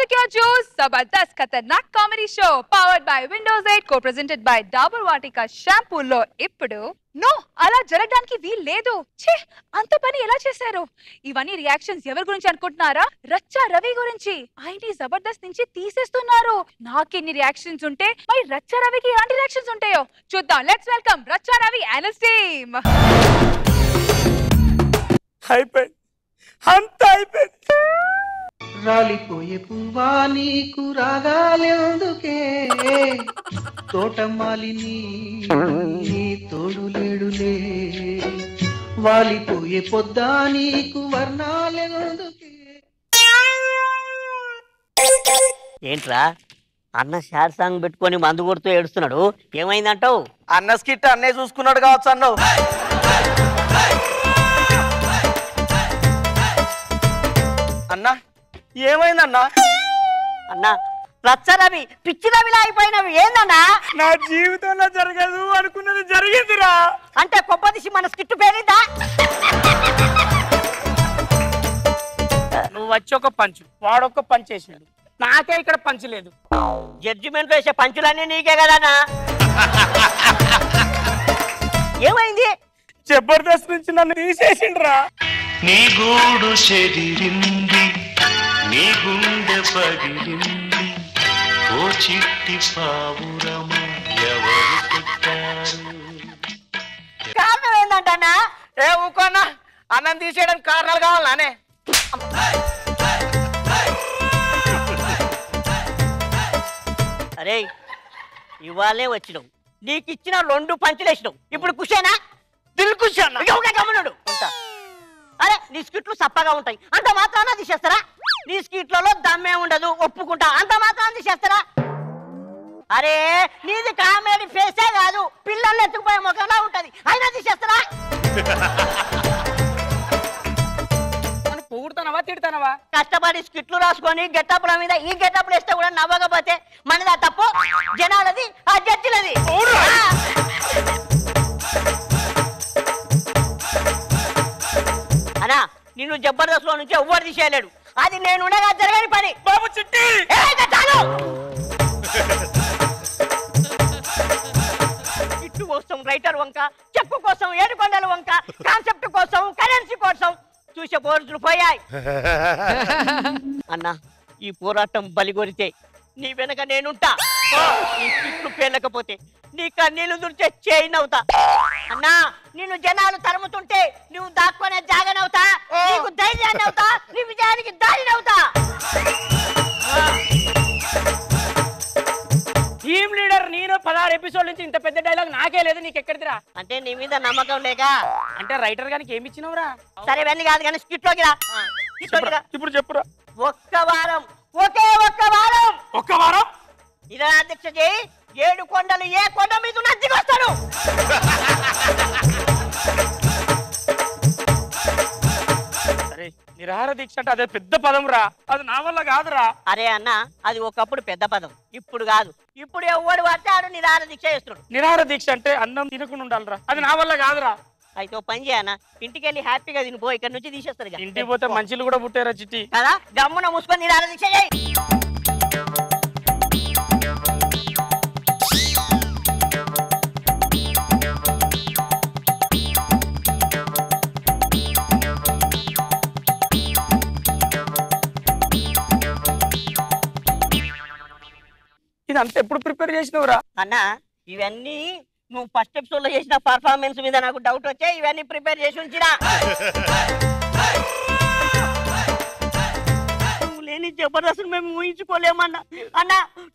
secure juice, Zabardast Khatarnak comedy show powered by Windows 8 co-presented by Dabur Vatika shampoo లో ఇప్పుడు no అలా జరగడానికి వీలు లేదు. ఛే, అంత పని ఎలా చేశారు? ఇవన్నీ రియాక్షన్స్ ఎవరి గురించి అనుకుంటున్నారా? రచ్చా రవి గురించి. ఆయన్ని జబర్దస్త్ నుంచి తీసేస్తున్నారు. నాకెన్ని రియాక్షన్స్ ఉంటే మరి రచ్చా రవికి ఎలాంటి రియాక్షన్స్ ఉంటాయో చూద్దాం. Let's welcome Racha Ravi and his team. అయిపోయింది, అంతా అయిపోయింది. రాలిపోయే పువ్వా నీకు రాగాలెందుకే, తోటమాలిని నీ తోడు లేడులే, వాలిపోయే పొద్దా నీకు వర్ణాలెందుకే. ఏంట్రా అన్న షాడ్ సాంగ్ పెట్టుకొని మందు కొడుతూ ఏడుస్తున్నాడు, ఏమైందంటావు? అన్న స్కిట్ అన్నే చూసుకున్నాడు కావచ్చు అన్నావు. అన్నా ఏమైందన్నా? అన్నా రచ్చ రవి పిచ్చి రవిలా అయిపోయినవి ఏందన్నా? నా జీవితంలో జరగదు అనుకున్నది జరిగిందిరా. అంటే కొబ్బదిసి మన స్కిట్ పేరిందా? నువ్వు వచ్చి ఒక పంచు, వాడొక్క పంచ్ వేసినాడు, నాకే ఇక్కడ పంచు లేదు. జడ్జిమెంట్ వేసే పంచులన్నీ నీకే కదన్నా. ఏమైంది? జబర్దస్త్ నుంచి నన్ను తీసేసిండ్రా. నీ గూడు చెదిరింది, నీ గుండె పగిలింది, ఓ చిట్టి పావురమ ఎవరు పెట్టారు? కారణం ఏందంటన్నా? ఏ ఊకోన్నా, అన్నం తీసేయడానికి కారణాలు కావాలనే. అరే ఇవాళే వచ్చినావు, నీకు ఇచ్చిన 2 పంచులు వేసినావు, ఇప్పుడు కుషేనా? దిల్ ఖుషి అన్న. గమనుడు ఉంటా. అరే నీ స్కిట్లు సప్పగా ఉంటాయి, అంత మాత్రాన తీసేస్తారా? నీ స్కిట్లలో దమ్మే ఉండదు, ఒప్పుకుంటా, అంత మాత్రాన తీసేస్తారా? అరే నీది కామెడీ ఫేసే కాదు, పిల్లల్ని ఎత్తుకుపోయే ముఖంలో ఉంటది, అయినా తీసేస్తారా? పొగుడుతానవా తిడతానవా? కష్టపడి స్కిట్లు రాసుకొని గెట్టప్పుల మీద ఈ గెట్టప్పులు వేస్తే కూడా నవ్వకపోతే మనదా తప్పు? జనాలది, ఆ జడ్జిలది. అనా నిన్ను జబర్దస్త్ లో నుంచి ఎవ్వరు తీసేయలేడు, అది నేనుండగా జరగని పని. బాబు చిట్టి ఇట్టు కోసం రైటర్ వంక, చెప్పు కోసం ఏడుకొండల వంక, కాన్సెప్ట్ కోసం కరెన్సీ కోసం చూసే పోరులు పోయాయి. అన్నా ఈ పోరాటం బలిగొరితే నీ వెనక నేనుంటా, నీ స్కిట్లు పేలకపోతే నీ కన్నీళ్లు దుర్చే చేయనవుతా. అన్నా నిన్ను జనాలు తరుముతుంటే నువ్వు దాక్కునే జాగనవుతా, నీకు ధైర్యాన్ని అవుతా, నీ విజయానికి దారినవుతా. టీమ్ లీడర్ నేను 16 ఎపిసోడ్ నుంచి ఇంత పెద్ద డైలాగ్ నాకే లేదు, నీకు ఎక్కడిదిరా? అంటే నీ మీద నమ్మకం లేక? అంటే రైటర్ గానికి ఏమి ఇచ్చినవురా? సరే ఇవన్నీ కాదు కానీ స్కిట్లోకి రా. ఇప్పుడు చెప్పురా. ఒక్క వారం, ఒకే ఒక్క వారం, ఒక్క వారం ఇలా అధ్యక్ష చేయి, 7 కొండలు ఏ కొండ మీద నచ్చికొస్తాడు. అరే నిరాహార దీక్ష అంటే అదే పెద్ద పదం రా, అది నా వల్ల కాదురా. అరే అన్న అది ఒకప్పుడు పెద్ద పదం, ఇప్పుడు కాదు. ఇప్పుడు ఎవడు పడితే ఆడు నిరాహార దీక్ష చేస్తున్నాడు. నిరాహార దీక్ష అంటే అన్నం తినకుండా ఉండాలిరా, అది నా వల్ల కాదురా. అయితే పని చేయన్న, ఇంటికి వెళ్ళి హ్యాపీగా తినిపో, ఇక్కడ నుంచి తీసేస్తారు. ఇంటికి పోతే మంచిలు కూడా పుట్టారా చిట్టి? కదా గమ్మున మూసుకొని నిరాహార దీక్ష చేయి. ఇదంతా ఎప్పుడు ప్రిపేర్ చేసినవురా? అన్న ఇవన్నీ నువ్వు ఫస్ట్ ఎపిసోడ్ లో చేసిన పర్ఫార్మెన్స్ మీద నాకు డౌట్ వచ్చే ఇవన్నీ ప్రిపేర్ చేసి ఉంచినా. నువ్వు లేని జబర్దస్త్ మేము ఊహించుకోలేమన్నా. అన్న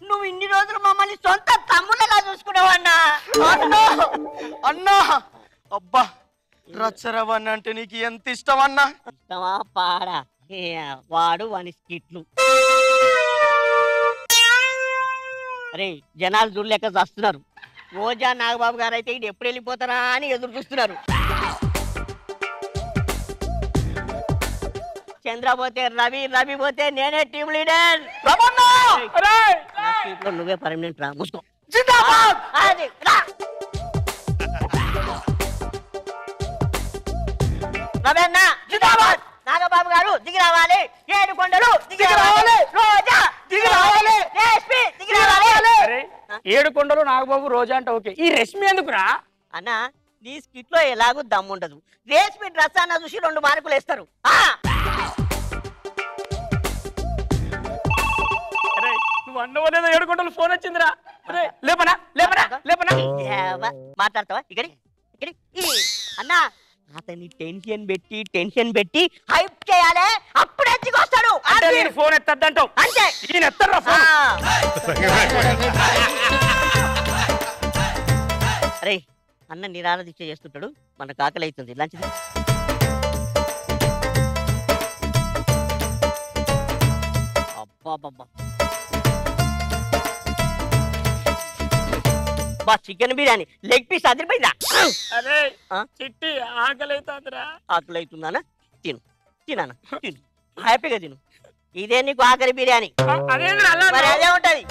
నువ్వు ఇన్ని రోజులు మమ్మల్ని సొంత తమ్ముళ్ళలా చూసుకున్నావు అన్నా. అన్నా అబ్బా రచ్చరవన్ అంటే నీకు ఎంత ఇష్టం అన్నా? ఇష్టమా పాడా వాడు వాని స్కిట్లు. అరే జనాలు చూడలేక వస్తున్నారు. రోజా నాగబాబు గారు అయితే ఇది ఎప్పుడు వెళ్ళిపోతారా అని ఎదురు చూస్తున్నారు. చంద్ర పోతే రవి, రవి పోతే నేనే టీమ్ లీడర్. నువ్వే పర్మనెంట్ రా, మూసుకో. రవి అన్న నాగబాబు గారు దిగి రావాలి, 7 కొండలు దిగి రావాలి, రోజా ఏడుకొండలు నాగబాబు రోజా అంటే ఓకే. ఈ రష్మి ఎందుకురా? అన్నా నీ స్కిట్ లో ఎలాగూ దమ్ముండదు. రేష్మి డ్రెస్ అన్న చూసి 2 మార్కులు వేస్తారు. అరే నువ్వు అన్నవలేదో ఏడుకొండలు ఫోన్ వచ్చిందిరా. అరే లేపనా లేపనా లేపనా. మాట్లాడతావా ఇక్కడి అన్నా? అతన్ని టెన్షన్ పెట్టి హైప్ చేయాలి, అప్పుడే వస్తాడు. ఫోన్ ఎత్తద్దంటావు అంతే. ఈయన ఎత్తరా ఫోన్. అరే అన్న నిరాళ దీక్ష చేస్తుంటాడు, మనకు ఆకలి అవుతుంది. లంచ్ అబ్బా బా చికెన్ బిర్యానీ లెగ్ పీస్ అదిరిపోయిందా? అరే చిట్టి ఆకలి అవుతుందిరా. ఆకలి అవుతుందానా? తినానా తిను, హ్యాపీగా తిను. ఇదే నీకు ఆకలి బిర్యానీ. మరి అదే ఉంటది.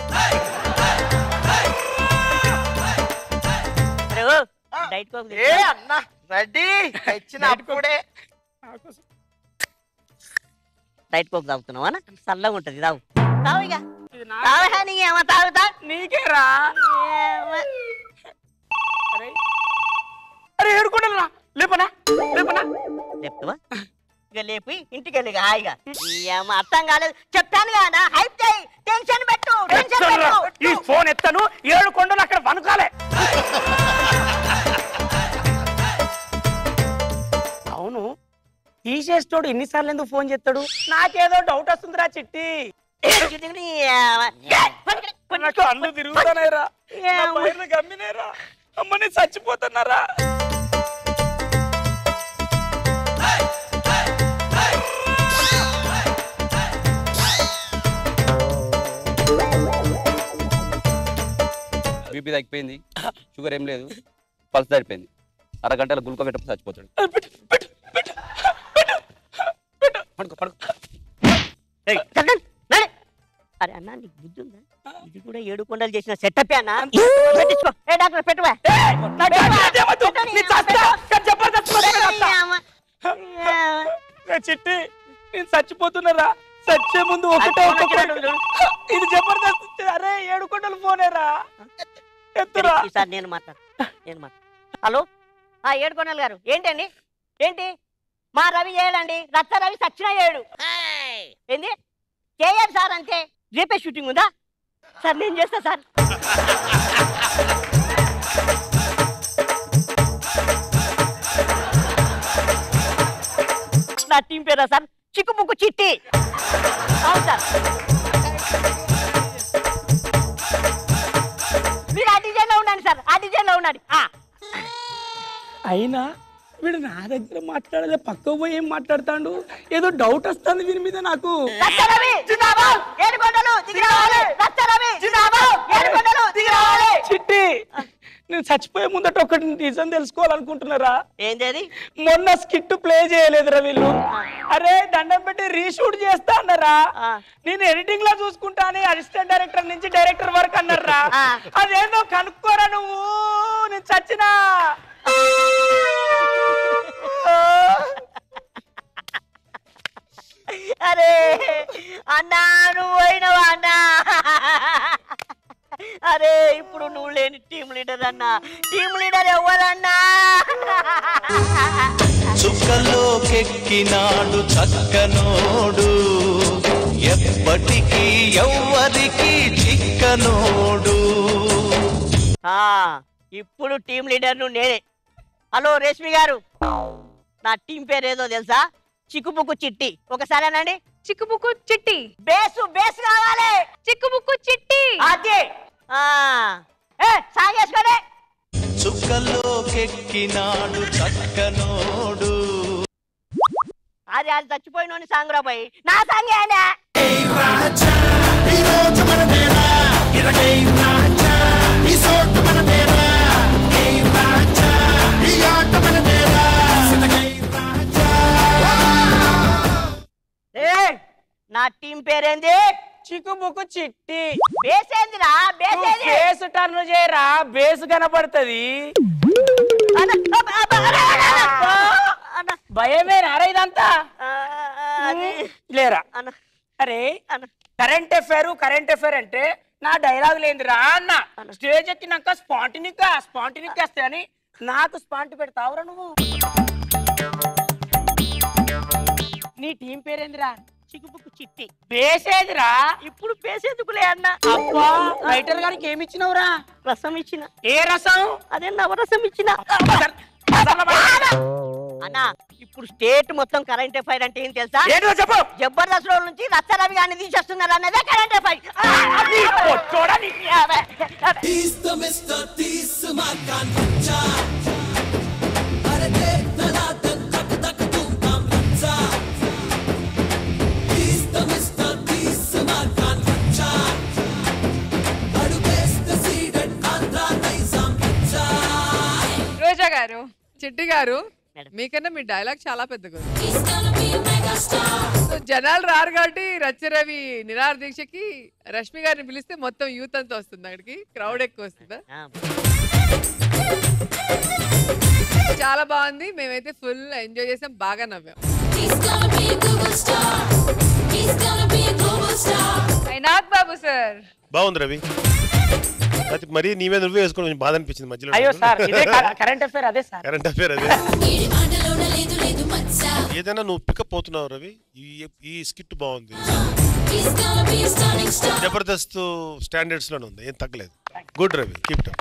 డైట్ కోక్ అన్న రెడీ తెచ్చినప్పుడే. డైట్ కోక్ తాగుతున్నావా? చల్లగా ఉంటది, తాగు తాగు ఇక తాగా. నీకేమో తాగుతా నీకేరా. అరే ఏడుకోండి లేపనా లేపనా. లేపుతావా? ఇక లేపి ఇంటికి వెళ్ళి హాయిగా. ఏమో అర్థం కాలేదు చెప్తాను కదా, హైప్ చేయి, టెన్షన్ పెట్టు. ఈ ఫోన్ ఎత్తను, ఏడుకొండలు అక్కడ వనుకాలే. అవును తీసేస్తోడు ఎన్నిసార్లు ఎందుకు ఫోన్ చేస్తాడు? నాకేదో డౌట్ వస్తుందిరా చిట్టి. కళ్ళు తిరుగుతానేరా, గమ్మినేరా, అమ్మని చచ్చిపోతున్నారా. బీపీ తగ్గిపోయింది, షుగర్ ఏం లేదు, పల్స్ తగ్గిపోయింది. అరగంటలో గుల్కో పెట్టప్పుడు చచ్చిపోతాడు. పడుకో పడుకో. అరే అన్నా నీకు బుద్ధి ఉందా? ఇది కూడా ఏడుకొండలు చేసిన సెటప్ అన్నా. పెట్టించుకో. ఏ డాక్టర్ పెట్టువా. చిట్టి నేను చచ్చిపోతున్నారా? చచ్చే ముందు ఒకటే ఇది జబర్దస్త్. అరే ఏడుకొండలు ఫోనేరా, ఎత్తురా. ఈసారి నేను మాట్లాడు. హలో ఏడుకొండలు గారు, ఏంటండి? ఏంటి మా రవి చేయడండి, రచ్చ రవి సచ్చినా చేయడు. ఏంది చేయాలి సార్, అంతే. రేపే షూటింగ్ ఉందా సార్? నేను చేస్తా సార్. నా టీం పేరా సార్? చిక్కుముక్కు చిట్టి. అవును సార్. మీరు ఆ డిజైన్ లో ఉండండి సార్, ఆ డిజైన్ లో ఉండండి. అయినా వీడు నా దగ్గర మాట్లాడలే, పక్కకు పోయి ఏం మాట్లాడతాడు? ఏదో డౌట్ వస్తుంది వీరి మీద నాకు. చిట్టి నేను చచ్చిపోయే ముందట ఒకటి నిజం తెలుసుకోవాలనుకుంటున్నారా? ఏంటది? మొన్న స్కిట్ ప్లే చేయలేదురా వీళ్ళు. అరే దండం పెట్టి రీషూట్ చేస్తా అన్నారా? నేను ఎడిటింగ్ లో చూసుకుంటా అని అసిస్టెంట్ డైరెక్టర్ నుంచి డైరెక్టర్ వరకు అన్నారా? అదేందో కనుక్కోరా నువ్వు. నేను చచ్చినా. అరే అన్నా నువ్వు పోయినవా అన్నా? అరే ఇప్పుడు నువ్వు లేని టీమ్ లీడర్ అన్నా. టీమ్ లీడర్ ఎవరన్నా? చుక్కలోకెక్కినాడు చక్కనోడు, ఎప్పటికీ ఎవ్వరికి చిక్కనోడు. ఇప్పుడు టీమ్ లీడర్ ను నేనే. హలో రేష్మి గారు, నా టీం పేరు ఏదో తెలుసా? చిక్కుముక్కు చిట్టి. ఒకసారి అనండి. చిక్కుముక్కు చిట్టి. బేస్ కావాలి. చిక్కుముక్కు చిట్టి. అదే సాగేసుకోండి. చుక్కలోకెక్కినాడు చక్కనోడు. అది అది చచ్చిపోయినోని సాంగ్ రా పోయి నా సాంగ్ అయినా. నా టీం పేరేంది? చిక్కుముక్కు చిట్టి. బేస్ ఏందిరా? బేస్ టర్న్ చేయరా, బేస్ కనపడుతుంది. భయమేనా ఇదంతా? లేరా? అరే కరెంట్ అఫైర్ అంటే నా డైలాగ్ లేదురా అన్న స్టేజ్ ఎక్కినాక స్పాంటినిక్ వస్తాయని నాకు స్పాంటి పెడతావురా నువ్వు నీ టీం పేరేందిరా చిగుపుకు చిట్టి పేసేదిరా ఇప్పుడు పేసేందుకులే అన్న అబ్బా రైటర్ గారికి ఏమి ఇచ్చినవురా రసం ఇచ్చిన ఏ రసం అదే నవరసం ఇచ్చిన అన్నా ఇప్పుడు స్టేట్ మొత్తం కరెంట్ అఫైర్ అంటే ఏం తెలుసా ఏంటో చెప్పు జబర్దస్త్ రోజు నుంచి రచ్చరవి గారిని తీసేస్తున్నారు అన్నదే కరెంట్ అఫైర్ రోజా గారు చిట్టి గారు మేడం. మీకన్నా మీ డైలాగ్ చాలా పెద్దగా ఉంది. సో జనాలు రారు కాబట్టి రచ్చరవి నిరాహార దీక్షకి రష్మి గారిని పిలిస్తే మొత్తం యూత్ అంతా వస్తుంది అక్కడికి క్రౌడ్ ఎక్కువ వస్తుందా చాలా బాగుంది మేమైతే ఫుల్ ఎంజాయ్ చేసాం బాగా నవ్వాం నాగ్ బాబు సార్ బాగుంది రవి అది మరీ నీ మీద నువ్వే వేసుకుని కొంచెం బాధ అనిపించింది మధ్యలో అయ్యో సార్ ఇదే కరెంట్ అఫైర్ అదే సార్ కరెంట్ అఫేర్ అదే ఏదైనా నువ్వు పికప్ అవుతున్నావు రవి ఈ స్కిట్ బాగుంది జబర్దస్త్ స్టాండర్డ్స్ లోనే ఉంది ఏం తగ్గలేదు గుడ్ రవి కీప్ ఇట్